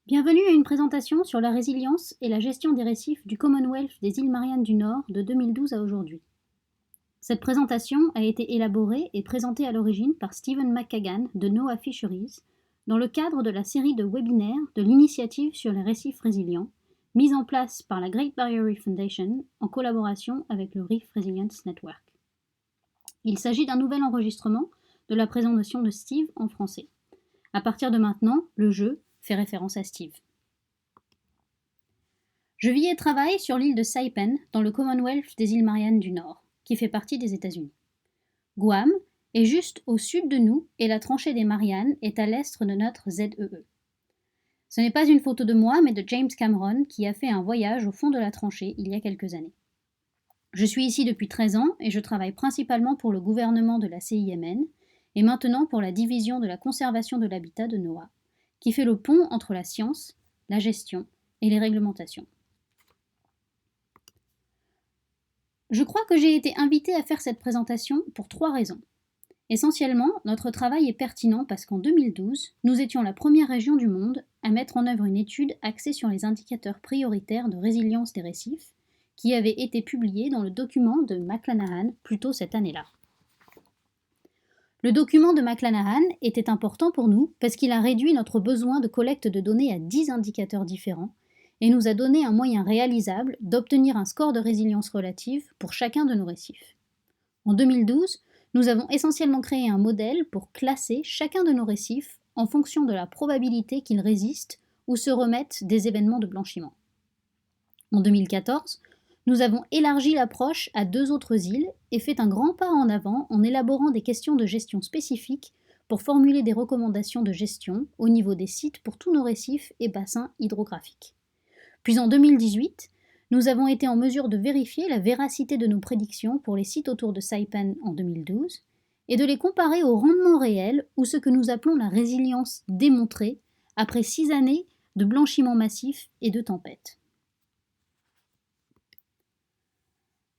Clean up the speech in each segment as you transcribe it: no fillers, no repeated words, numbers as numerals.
Bienvenue à une présentation sur la résilience et la gestion des récifs du Commonwealth des îles Mariannes du Nord de 2012 à aujourd'hui. Cette présentation a été élaborée et présentée à l'origine par Stephen McKagan de NOAA Fisheries dans le cadre de la série de webinaires de l'initiative sur les récifs résilients, mise en place par la Great Barrier Reef Foundation en collaboration avec le Reef Resilience Network. Il s'agit d'un nouvel enregistrement de la présentation de Steve en français. À partir de maintenant, le jeu fait référence à Steve. Je vis et travaille sur l'île de Saipan, dans le Commonwealth des îles Mariannes du Nord, qui fait partie des États-Unis. Guam est juste au sud de nous et la tranchée des Mariannes est à l'est de notre ZEE. Ce n'est pas une photo de moi, mais de James Cameron, qui a fait un voyage au fond de la tranchée il y a quelques années. Je suis ici depuis 13 ans et je travaille principalement pour le gouvernement de la CIMN et maintenant pour la division de la conservation de l'habitat de NOAA, qui fait le pont entre la science, la gestion et les réglementations. Je crois que j'ai été invitée à faire cette présentation pour 3 raisons. Essentiellement, notre travail est pertinent parce qu'en 2012, nous étions la première région du monde à mettre en œuvre une étude axée sur les indicateurs prioritaires de résilience des récifs, qui avait été publiée dans le document de McClanahan plus tôt cette année-là. Le document de McClanahan était important pour nous parce qu'il a réduit notre besoin de collecte de données à 10 indicateurs différents et nous a donné un moyen réalisable d'obtenir un score de résilience relative pour chacun de nos récifs. En 2012, nous avons essentiellement créé un modèle pour classer chacun de nos récifs en fonction de la probabilité qu'ils résistent ou se remettent des événements de blanchiment. En 2014, nous avons élargi l'approche à 2 autres îles et fait un grand pas en avant en élaborant des questions de gestion spécifiques pour formuler des recommandations de gestion au niveau des sites pour tous nos récifs et bassins hydrographiques. Puis en 2018, nous avons été en mesure de vérifier la véracité de nos prédictions pour les sites autour de Saipan en 2012 et de les comparer au rendement réel ou ce que nous appelons la résilience démontrée après 6 années de blanchiment massif et de tempêtes.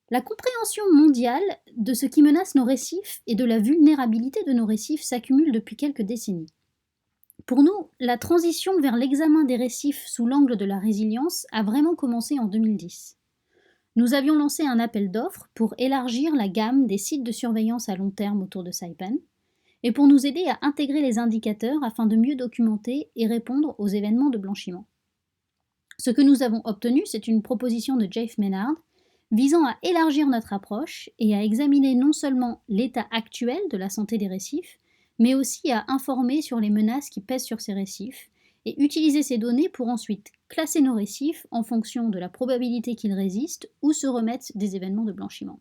La compréhension mondiale de ce qui menace nos récifs et de la vulnérabilité de nos récifs s'accumule depuis quelques décennies. Pour nous, la transition vers l'examen des récifs sous l'angle de la résilience a vraiment commencé en 2010. Nous avions lancé un appel d'offres pour élargir la gamme des sites de surveillance à long terme autour de Saipan et pour nous aider à intégrer les indicateurs afin de mieux documenter et répondre aux événements de blanchiment. Ce que nous avons obtenu, c'est une proposition de Jeff Maynard visant à élargir notre approche et à examiner non seulement l'état actuel de la santé des récifs, mais aussi à informer sur les menaces qui pèsent sur ces récifs et utiliser ces données pour ensuite classer nos récifs en fonction de la probabilité qu'ils résistent ou se remettent des événements de blanchiment.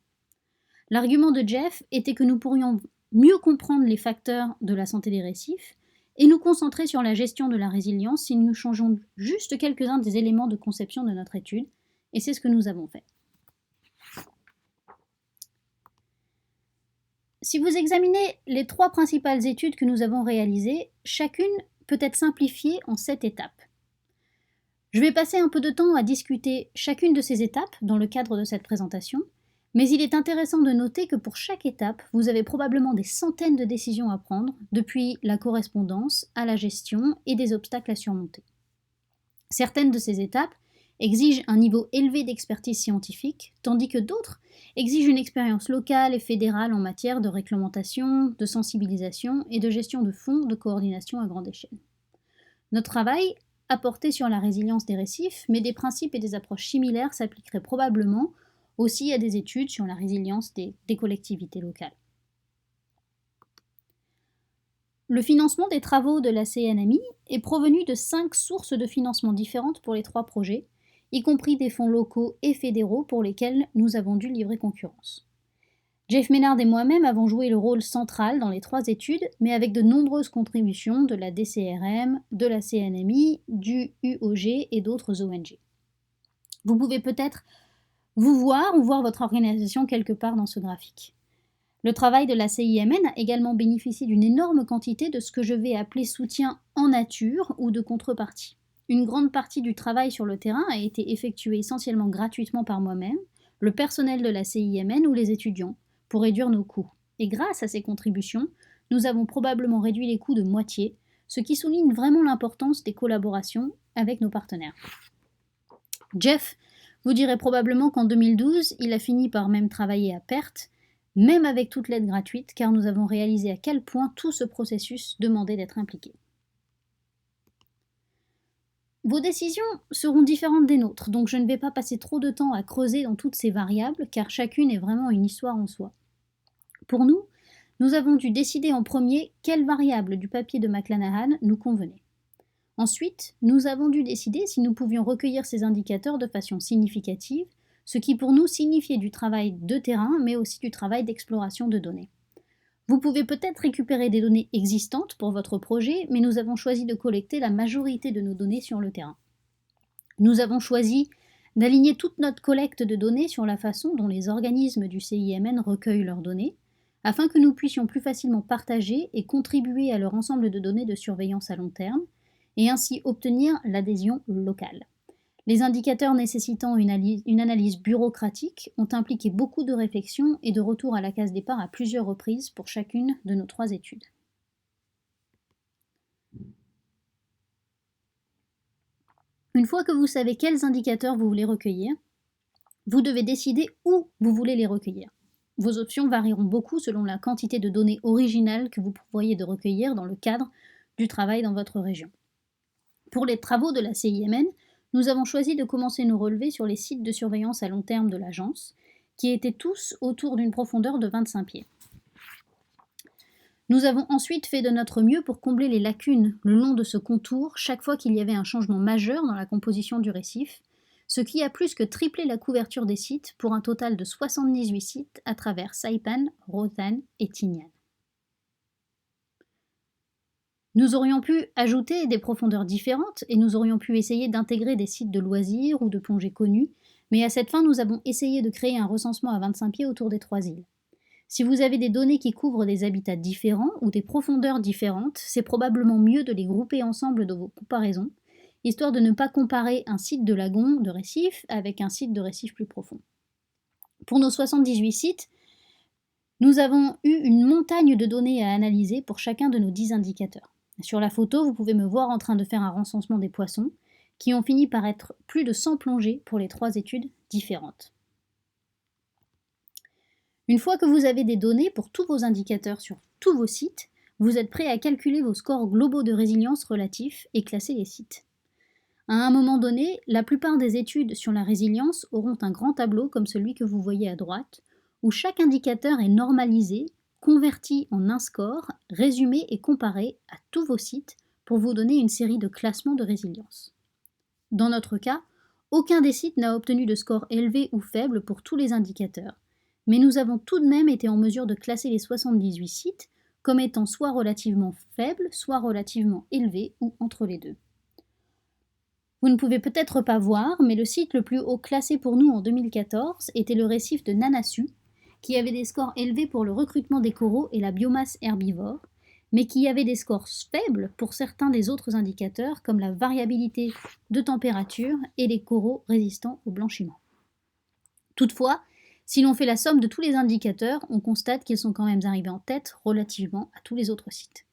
L'argument de Jeff était que nous pourrions mieux comprendre les facteurs de la santé des récifs et nous concentrer sur la gestion de la résilience si nous changeons juste quelques-uns des éléments de conception de notre étude, et c'est ce que nous avons fait. Si vous examinez les 3 principales études que nous avons réalisées, chacune peut être simplifiée en 7 étapes. Je vais passer un peu de temps à discuter chacune de ces étapes dans le cadre de cette présentation, mais il est intéressant de noter que pour chaque étape, vous avez probablement des centaines de décisions à prendre, depuis la correspondance à la gestion et des obstacles à surmonter. Certaines de ces étapes exigent un niveau élevé d'expertise scientifique, tandis que d'autres exigent une expérience locale et fédérale en matière de réglementation, de sensibilisation et de gestion de fonds de coordination à grande échelle. Notre travail a porté sur la résilience des récifs, mais des principes et des approches similaires s'appliqueraient probablement aussi à des études sur la résilience des collectivités locales. Le financement des travaux de la CNMI est provenu de 5 sources de financement différentes pour les 3 projets, y compris des fonds locaux et fédéraux pour lesquels nous avons dû livrer concurrence. Jeff Maynard et moi-même avons joué le rôle central dans les 3 études, mais avec de nombreuses contributions de la DCRM, de la CNMI, du UOG et d'autres ONG. Vous pouvez peut-être vous voir ou voir votre organisation quelque part dans ce graphique. Le travail de la CIMN a également bénéficié d'une énorme quantité de ce que je vais appeler soutien en nature ou de contrepartie. Une grande partie du travail sur le terrain a été effectuée essentiellement gratuitement par moi-même, le personnel de la CIMN ou les étudiants, pour réduire nos coûts. Et grâce à ces contributions, nous avons probablement réduit les coûts de moitié, ce qui souligne vraiment l'importance des collaborations avec nos partenaires. Jeff vous dirait probablement qu'en 2012, il a fini par même travailler à perte, même avec toute l'aide gratuite, car nous avons réalisé à quel point tout ce processus demandait d'être impliqué. Vos décisions seront différentes des nôtres, donc je ne vais pas passer trop de temps à creuser dans toutes ces variables, car chacune est vraiment une histoire en soi. Pour nous, nous avons dû décider en premier quelle variable du papier de McLanahan nous convenait. Ensuite, nous avons dû décider si nous pouvions recueillir ces indicateurs de façon significative, ce qui pour nous signifiait du travail de terrain, mais aussi du travail d'exploration de données. Vous pouvez peut-être récupérer des données existantes pour votre projet, mais nous avons choisi de collecter la majorité de nos données sur le terrain. Nous avons choisi d'aligner toute notre collecte de données sur la façon dont les organismes du CIMN recueillent leurs données, afin que nous puissions plus facilement partager et contribuer à leur ensemble de données de surveillance à long terme, et ainsi obtenir l'adhésion locale. Les indicateurs nécessitant une analyse bureaucratique ont impliqué beaucoup de réflexion et de retour à la case départ à plusieurs reprises pour chacune de nos 3 études. Une fois que vous savez quels indicateurs vous voulez recueillir, vous devez décider où vous voulez les recueillir. Vos options varieront beaucoup selon la quantité de données originales que vous pourriez de recueillir dans le cadre du travail dans votre région. Pour les travaux de la CIMN, nous avons choisi de commencer nos relevés sur les sites de surveillance à long terme de l'agence, qui étaient tous autour d'une profondeur de 25 pieds. Nous avons ensuite fait de notre mieux pour combler les lacunes le long de ce contour chaque fois qu'il y avait un changement majeur dans la composition du récif, ce qui a plus que triplé la couverture des sites pour un total de 78 sites à travers Saipan, Rotan et Tinian. Nous aurions pu ajouter des profondeurs différentes et nous aurions pu essayer d'intégrer des sites de loisirs ou de plongée connus, mais à cette fin nous avons essayé de créer un recensement à 25 pieds autour des 3 îles. Si vous avez des données qui couvrent des habitats différents ou des profondeurs différentes, c'est probablement mieux de les grouper ensemble dans vos comparaisons, histoire de ne pas comparer un site de lagon de récif avec un site de récif plus profond. Pour nos 78 sites, nous avons eu une montagne de données à analyser pour chacun de nos 10 indicateurs. Sur la photo, vous pouvez me voir en train de faire un recensement des poissons, qui ont fini par être plus de 100 plongées pour les 3 études différentes. Une fois que vous avez des données pour tous vos indicateurs sur tous vos sites, vous êtes prêt à calculer vos scores globaux de résilience relatifs et classer les sites. À un moment donné, la plupart des études sur la résilience auront un grand tableau comme celui que vous voyez à droite, où chaque indicateur est normalisé, converti en un score, résumé et comparé à tous vos sites pour vous donner une série de classements de résilience. Dans notre cas, aucun des sites n'a obtenu de score élevé ou faible pour tous les indicateurs, mais nous avons tout de même été en mesure de classer les 78 sites comme étant soit relativement faibles, soit relativement élevés ou entre les deux. Vous ne pouvez peut-être pas voir, mais le site le plus haut classé pour nous en 2014 était le récif de Nanassu, qui avait des scores élevés pour le recrutement des coraux et la biomasse herbivore, mais qui avait des scores faibles pour certains des autres indicateurs comme la variabilité de température et les coraux résistants au blanchiment. Toutefois, si l'on fait la somme de tous les indicateurs, on constate qu'ils sont quand même arrivés en tête relativement à tous les autres sites.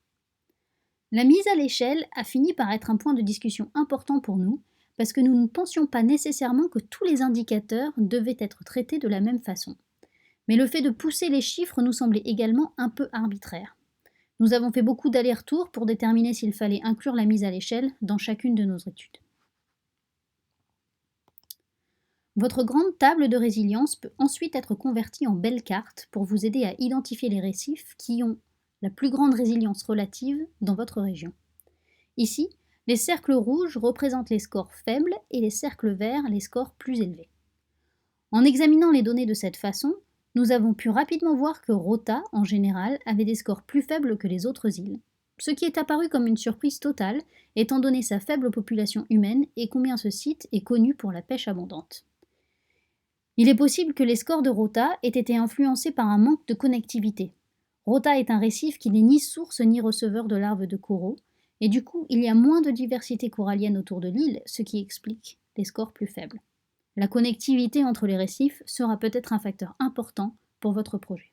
La mise à l'échelle a fini par être un point de discussion important pour nous, parce que nous ne pensions pas nécessairement que tous les indicateurs devaient être traités de la même façon. Mais le fait de pousser les chiffres nous semblait également un peu arbitraire. Nous avons fait beaucoup d'allers-retours pour déterminer s'il fallait inclure la mise à l'échelle dans chacune de nos études. Votre grande table de résilience peut ensuite être convertie en belle carte pour vous aider à identifier les récifs qui ont la plus grande résilience relative dans votre région. Ici, les cercles rouges représentent les scores faibles et les cercles verts les scores plus élevés. En examinant les données de cette façon, nous avons pu rapidement voir que Rota, en général, avait des scores plus faibles que les autres îles, ce qui est apparu comme une surprise totale, étant donné sa faible population humaine et combien ce site est connu pour la pêche abondante. Il est possible que les scores de Rota aient été influencés par un manque de connectivité. Rota est un récif qui n'est ni source ni receveur de larves de coraux, et du coup, il y a moins de diversité corallienne autour de l'île, ce qui explique les scores plus faibles. La connectivité entre les récifs sera peut-être un facteur important pour votre projet.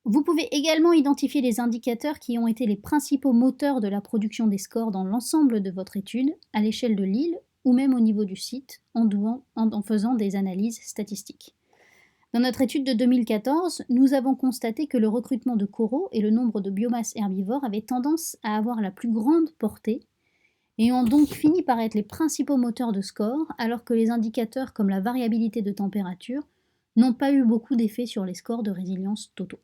Vous pouvez également identifier les indicateurs qui ont été les principaux moteurs de la production des scores dans l'ensemble de votre étude, à l'échelle de l'île ou même au niveau du site, en faisant des analyses statistiques. Dans notre étude de 2014, nous avons constaté que le recrutement de coraux et le nombre de biomasses herbivores avaient tendance à avoir la plus grande portée et ont donc fini par être les principaux moteurs de score, alors que les indicateurs comme la variabilité de température n'ont pas eu beaucoup d'effet sur les scores de résilience totaux.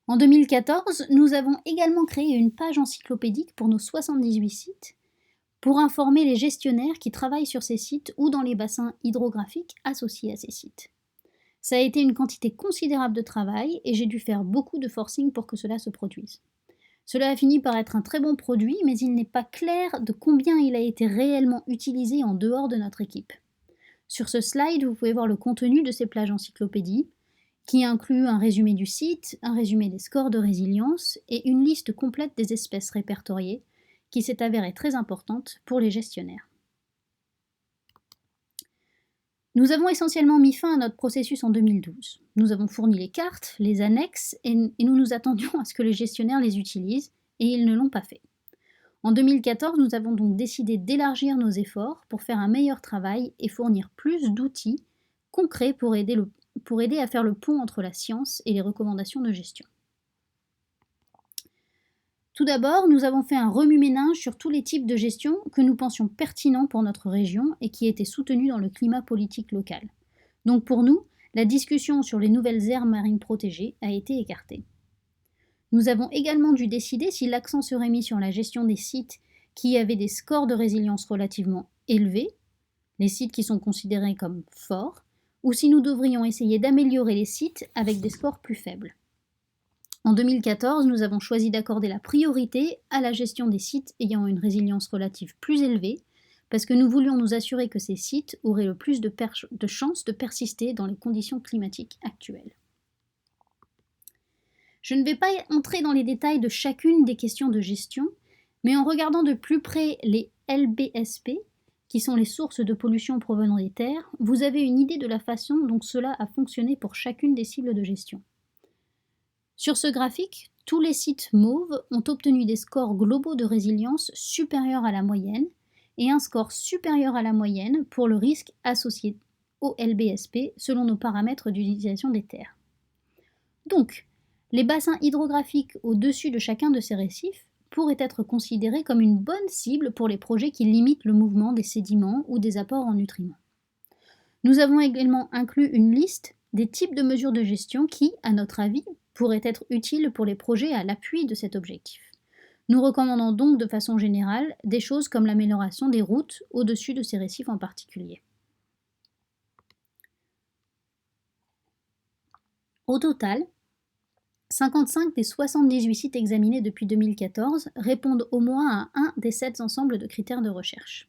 En 2014, nous avons également créé une page encyclopédique pour nos 78 sites pour informer les gestionnaires qui travaillent sur ces sites ou dans les bassins hydrographiques associés à ces sites. Ça a été une quantité considérable de travail et j'ai dû faire beaucoup de forcing pour que cela se produise. Cela a fini par être un très bon produit, mais il n'est pas clair de combien il a été réellement utilisé en dehors de notre équipe. Sur ce slide, vous pouvez voir le contenu de ces pages encyclopédies, qui inclut un résumé du site, un résumé des scores de résilience et une liste complète des espèces répertoriées, qui s'est avérée très importante pour les gestionnaires. Nous avons essentiellement mis fin à notre processus en 2012. Nous avons fourni les cartes, les annexes, et nous nous attendions à ce que les gestionnaires les utilisent, et ils ne l'ont pas fait. En 2014, nous avons donc décidé d'élargir nos efforts pour faire un meilleur travail et fournir plus d'outils concrets pour aider à faire le pont entre la science et les recommandations de gestion. Tout d'abord, nous avons fait un remue-ménage sur tous les types de gestion que nous pensions pertinents pour notre région et qui étaient soutenus dans le climat politique local. Donc pour nous, la discussion sur les nouvelles aires marines protégées a été écartée. Nous avons également dû décider si l'accent serait mis sur la gestion des sites qui avaient des scores de résilience relativement élevés, les sites qui sont considérés comme forts, ou si nous devrions essayer d'améliorer les sites avec des scores plus faibles. En 2014, nous avons choisi d'accorder la priorité à la gestion des sites ayant une résilience relative plus élevée, parce que nous voulions nous assurer que ces sites auraient le plus de chances de persister dans les conditions climatiques actuelles. Je ne vais pas entrer dans les détails de chacune des questions de gestion, mais en regardant de plus près les LBSP, qui sont les sources de pollution provenant des terres, vous avez une idée de la façon dont cela a fonctionné pour chacune des cibles de gestion. Sur ce graphique, tous les sites mauves ont obtenu des scores globaux de résilience supérieurs à la moyenne et un score supérieur à la moyenne pour le risque associé au LBSP selon nos paramètres d'utilisation des terres. Donc, les bassins hydrographiques au-dessus de chacun de ces récifs pourraient être considérés comme une bonne cible pour les projets qui limitent le mouvement des sédiments ou des apports en nutriments. Nous avons également inclus une liste des types de mesures de gestion qui, à notre avis, pourraient être utiles pour les projets à l'appui de cet objectif. Nous recommandons donc de façon générale des choses comme l'amélioration des routes au-dessus de ces récifs en particulier. Au total, 55 des 78 sites examinés depuis 2014 répondent au moins à un des 7 ensembles de critères de recherche.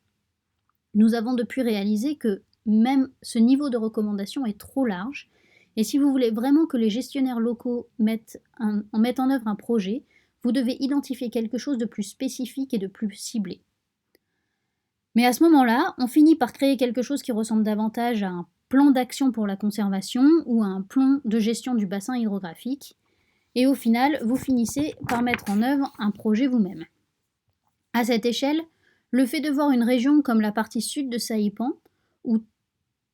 Nous avons depuis réalisé que même ce niveau de recommandation est trop large, et si vous voulez vraiment que les gestionnaires locaux mettent en œuvre un projet, vous devez identifier quelque chose de plus spécifique et de plus ciblé. Mais à ce moment-là, on finit par créer quelque chose qui ressemble davantage à un plan d'action pour la conservation ou à un plan de gestion du bassin hydrographique, et au final, vous finissez par mettre en œuvre un projet vous-même. À cette échelle, le fait de voir une région comme la partie sud de Saipan, où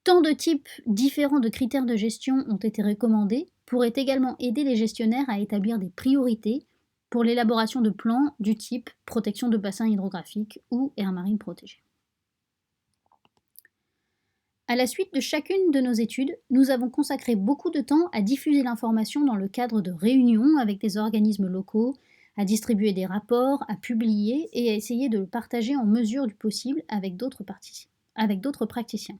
tant de types différents de critères de gestion ont été recommandés, pourrait également aider les gestionnaires à établir des priorités pour l'élaboration de plans du type protection de bassins hydrographiques ou aires marines protégées. À la suite de chacune de nos études, nous avons consacré beaucoup de temps à diffuser l'information dans le cadre de réunions avec des organismes locaux, à distribuer des rapports, à publier et à essayer de le partager en mesure du possible avec d'autres praticiens.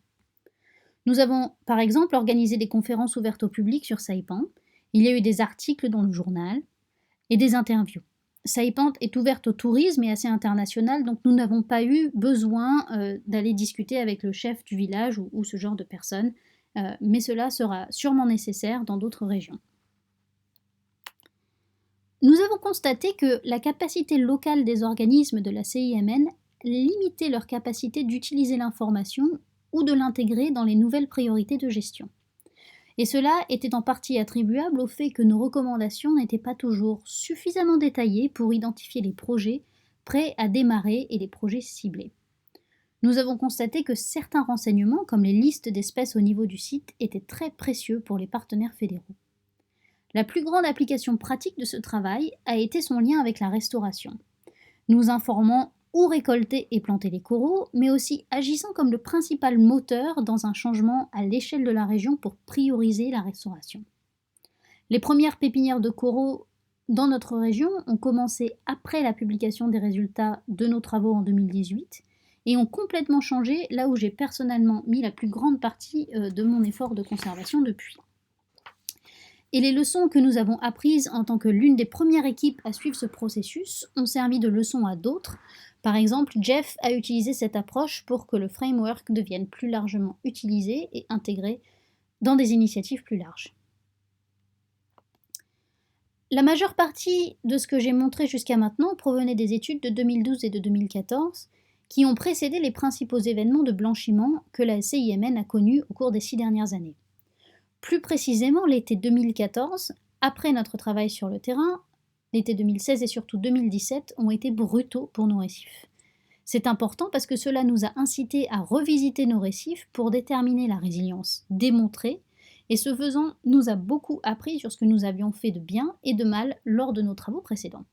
Nous avons par exemple organisé des conférences ouvertes au public sur Saipan, il y a eu des articles dans le journal et des interviews. Saipan est ouverte au tourisme et assez international, donc nous n'avons pas eu besoin d'aller discuter avec le chef du village ou ce genre de personnes, mais cela sera sûrement nécessaire dans d'autres régions. Nous avons constaté que la capacité locale des organismes de la CIMN limitait leur capacité d'utiliser l'information ou de l'intégrer dans les nouvelles priorités de gestion. Et cela était en partie attribuable au fait que nos recommandations n'étaient pas toujours suffisamment détaillées pour identifier les projets prêts à démarrer et les projets ciblés. Nous avons constaté que certains renseignements, comme les listes d'espèces au niveau du site, étaient très précieux pour les partenaires fédéraux. La plus grande application pratique de ce travail a été son lien avec la restauration, nous informant où récolter et planter les coraux, mais aussi agissant comme le principal moteur dans un changement à l'échelle de la région pour prioriser la restauration. Les premières pépinières de coraux dans notre région ont commencé après la publication des résultats de nos travaux en 2018 et ont complètement changé là où j'ai personnellement mis la plus grande partie de mon effort de conservation depuis. Et les leçons que nous avons apprises en tant que l'une des premières équipes à suivre ce processus ont servi de leçon à d'autres. Par exemple, Jeff a utilisé cette approche pour que le framework devienne plus largement utilisé et intégré dans des initiatives plus larges. La majeure partie de ce que j'ai montré jusqu'à maintenant provenait des études de 2012 et de 2014 qui ont précédé les principaux événements de blanchiment que la CIMN a connus au cours des 6 dernières années. Plus précisément, l'été 2014, après notre travail sur le terrain, l'été 2016 et surtout 2017 ont été brutaux pour nos récifs. C'est important parce que cela nous a incités à revisiter nos récifs pour déterminer la résilience démontrée, et ce faisant, nous a beaucoup appris sur ce que nous avions fait de bien et de mal lors de nos travaux précédents.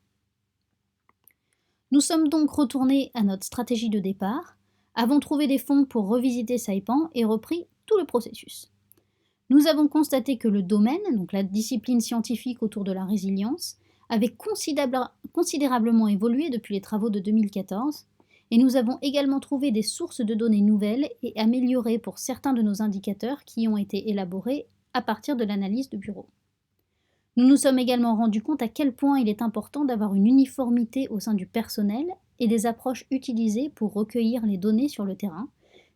Nous sommes donc retournés à notre stratégie de départ, avons trouvé des fonds pour revisiter Saipan et repris tout le processus. Nous avons constaté que le domaine, donc la discipline scientifique autour de la résilience, avait considérablement évolué depuis les travaux de 2014, et nous avons également trouvé des sources de données nouvelles et améliorées pour certains de nos indicateurs qui ont été élaborés à partir de l'analyse de bureau. Nous nous sommes également rendus compte à quel point il est important d'avoir une uniformité au sein du personnel et des approches utilisées pour recueillir les données sur le terrain,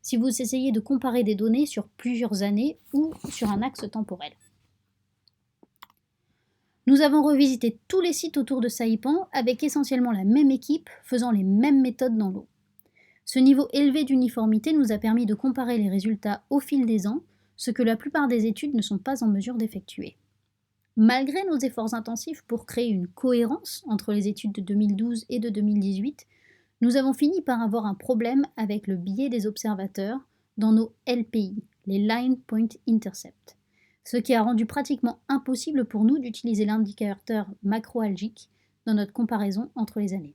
si vous essayez de comparer des données sur plusieurs années ou sur un axe temporel. Nous avons revisité tous les sites autour de Saipan avec essentiellement la même équipe faisant les mêmes méthodes dans l'eau. Ce niveau élevé d'uniformité nous a permis de comparer les résultats au fil des ans, ce que la plupart des études ne sont pas en mesure d'effectuer. Malgré nos efforts intensifs pour créer une cohérence entre les études de 2012 et de 2018, nous avons fini par avoir un problème avec le biais des observateurs dans nos LPI, les Line Point Intercept, ce qui a rendu pratiquement impossible pour nous d'utiliser l'indicateur macroalgique dans notre comparaison entre les années.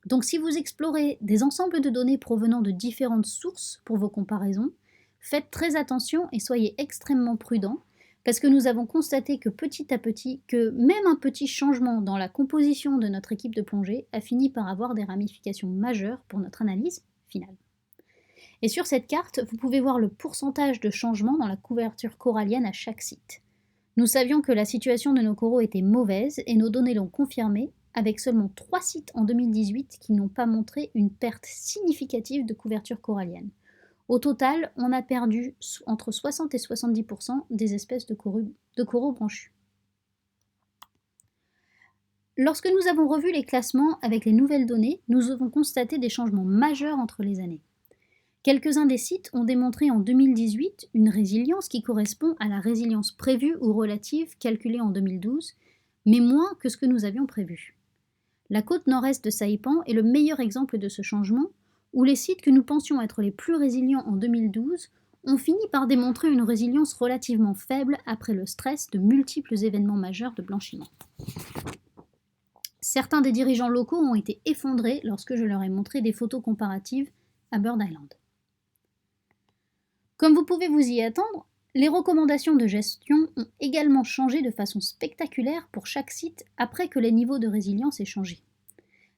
Donc si vous explorez des ensembles de données provenant de différentes sources pour vos comparaisons, faites très attention et soyez extrêmement prudents, parce que nous avons constaté que petit à petit, que même un petit changement dans la composition de notre équipe de plongée a fini par avoir des ramifications majeures pour notre analyse finale. Et sur cette carte, vous pouvez voir le pourcentage de changement dans la couverture corallienne à chaque site. Nous savions que la situation de nos coraux était mauvaise et nos données l'ont confirmé, avec seulement 3 sites en 2018 qui n'ont pas montré une perte significative de couverture corallienne. Au total, on a perdu entre 60 et 70% des espèces de coraux branchus. Lorsque nous avons revu les classements avec les nouvelles données, nous avons constaté des changements majeurs entre les années. Quelques-uns des sites ont démontré en 2018 une résilience qui correspond à la résilience prévue ou relative calculée en 2012, mais moins que ce que nous avions prévu. La côte nord-est de Saipan est le meilleur exemple de ce changement, où les sites que nous pensions être les plus résilients en 2012 ont fini par démontrer une résilience relativement faible après le stress de multiples événements majeurs de blanchiment. Certains des dirigeants locaux ont été effondrés lorsque je leur ai montré des photos comparatives à Bird Island. Comme vous pouvez vous y attendre, les recommandations de gestion ont également changé de façon spectaculaire pour chaque site après que les niveaux de résilience aient changé.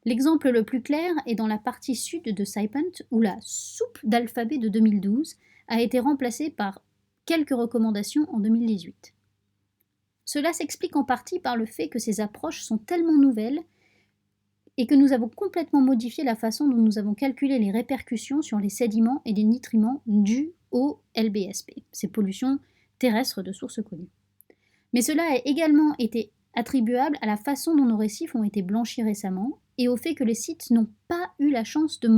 L'exemple le plus clair est dans la partie sud de Saipan, où la soupe d'alphabet de 2012 a été remplacée par quelques recommandations en 2018. Cela s'explique en partie par le fait que ces approches sont tellement nouvelles et que nous avons complètement modifié la façon dont nous avons calculé les répercussions sur les sédiments et les nutriments dus au LBSP, ces pollutions terrestres de sources connues. Mais cela a également été attribuable à la façon dont nos récifs ont été blanchis récemment et au fait que les sites n'ont pas eu la chance de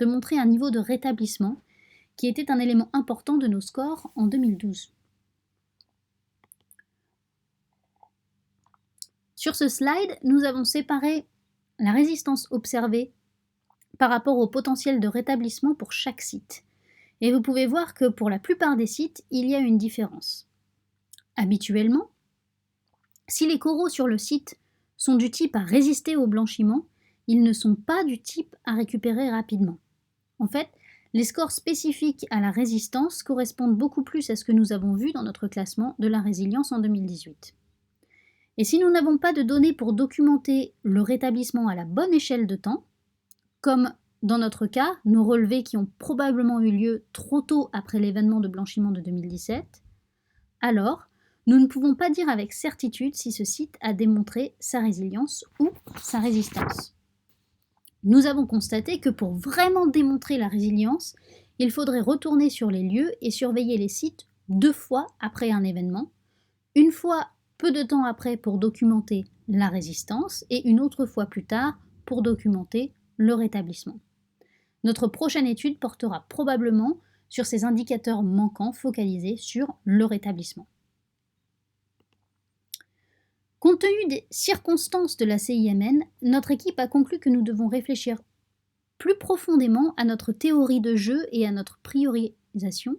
montrer un niveau de rétablissement qui était un élément important de nos scores en 2012. Sur ce slide, nous avons séparé la résistance observée par rapport au potentiel de rétablissement pour chaque site. Et vous pouvez voir que pour la plupart des sites, il y a une différence. Habituellement, si les coraux sur le site sont du type à résister au blanchiment, ils ne sont pas du type à récupérer rapidement. En fait, les scores spécifiques à la résistance correspondent beaucoup plus à ce que nous avons vu dans notre classement de la résilience en 2018. Et si nous n'avons pas de données pour documenter le rétablissement à la bonne échelle de temps, comme dans notre cas, nos relevés qui ont probablement eu lieu trop tôt après l'événement de blanchiment de 2017, alors nous ne pouvons pas dire avec certitude si ce site a démontré sa résilience ou sa résistance. Nous avons constaté que pour vraiment démontrer la résilience, il faudrait retourner sur les lieux et surveiller les sites 2 fois après un événement, une fois peu de temps après pour documenter la résistance et une autre fois plus tard pour documenter le rétablissement. Notre prochaine étude portera probablement sur ces indicateurs manquants focalisés sur le rétablissement. Compte tenu des circonstances de la CIMN, notre équipe a conclu que nous devons réfléchir plus profondément à notre théorie de jeu et à notre priorisation,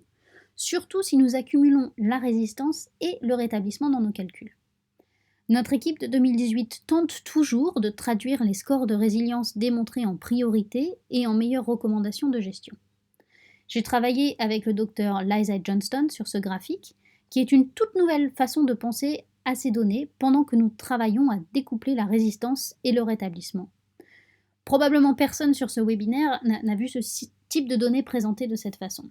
surtout si nous accumulons la résistance et le rétablissement dans nos calculs. Notre équipe de 2018 tente toujours de traduire les scores de résilience démontrés en priorité et en meilleures recommandations de gestion. J'ai travaillé avec le docteur Liza Johnston sur ce graphique, qui est une toute nouvelle façon de penser à ces données pendant que nous travaillons à découpler la résistance et le rétablissement. Probablement personne sur ce webinaire n'a vu ce type de données présentées de cette façon.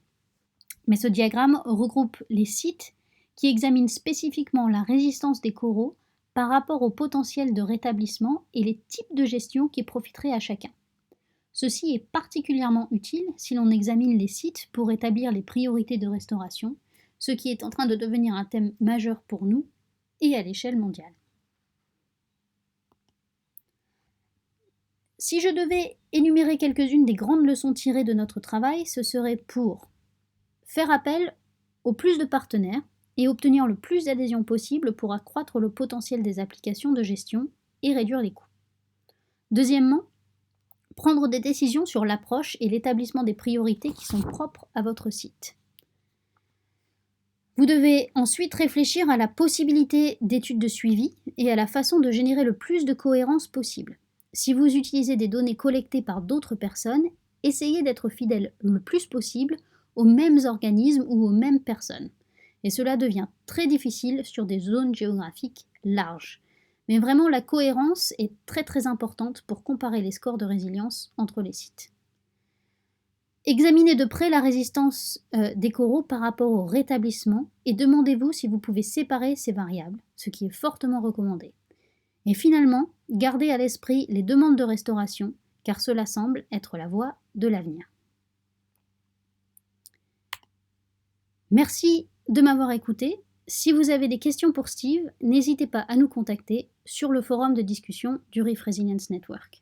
Mais ce diagramme regroupe les sites qui examinent spécifiquement la résistance des coraux par rapport au potentiel de rétablissement et les types de gestion qui profiteraient à chacun. Ceci est particulièrement utile si l'on examine les sites pour établir les priorités de restauration, ce qui est en train de devenir un thème majeur pour nous et à l'échelle mondiale. Si je devais énumérer quelques-unes des grandes leçons tirées de notre travail, ce serait pour faire appel au plus de partenaires et obtenir le plus d'adhésion possible pour accroître le potentiel des applications de gestion et réduire les coûts. Deuxièmement, prendre des décisions sur l'approche et l'établissement des priorités qui sont propres à votre site. Vous devez ensuite réfléchir à la possibilité d'études de suivi et à la façon de générer le plus de cohérence possible. Si vous utilisez des données collectées par d'autres personnes, essayez d'être fidèle le plus possible aux mêmes organismes ou aux mêmes personnes. Et cela devient très difficile sur des zones géographiques larges. Mais vraiment, la cohérence est très importante pour comparer les scores de résilience entre les sites. Examinez de près la résistance des coraux par rapport au rétablissement et demandez-vous si vous pouvez séparer ces variables, ce qui est fortement recommandé. Et finalement, gardez à l'esprit les demandes de restauration, car cela semble être la voie de l'avenir. Merci de m'avoir écouté. Si vous avez des questions pour Steve, n'hésitez pas à nous contacter sur le forum de discussion du Reef Resilience Network.